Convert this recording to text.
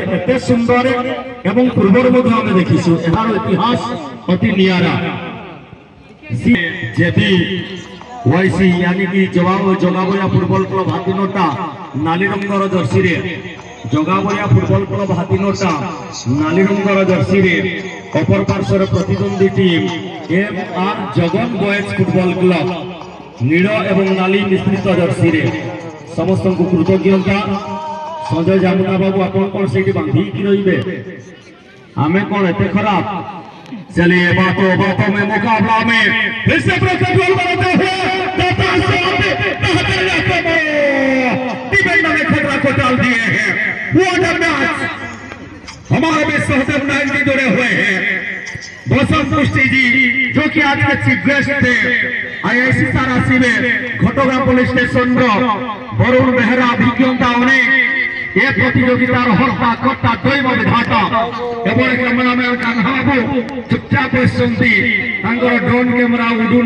एत सुंदर एवं पूर्वर मध्य आम देखीसु यार इतिहास अति नियारा जेबी वाईसी यानी कि जगाबया फुटबल क्लब हाथीनटा नाली रंगर जर्सी रे जगाबया फुटबल क्लब हाथीनटा नाली रंगर जर्सी रे अपर पार्श्वर प्रतिद्वंदी team MR. Jagan boys football club नील एवं नाली मिश्रित जर्सी रे समस्त को कृतज्ञता। संजय जामुना बाबू आपन कौन से बांधी की रही आमे कौन एते खराब। चलिए बातों में मुकाबला में फिर से गोल बनाते हुए डिफेंडर ने खतरा को डाल दिए हैं। व्हाट अ मैच हमारे बीच सहदेव नायक जी जुड़े हुए हैं, बसंत पुष्टि जी जो कि आज के चीफ गेस्ट थे आईआईसी सारासी में घटोगा पुलिस स्टेशन वरुण बेहरा अभिज्ञता ये प्रतियोगितार हर्ता कर्ता दैव विधाता एवं कैमरामैन कान्हा बाबू चुपचाप ड्रोन कैमेरा उड़ू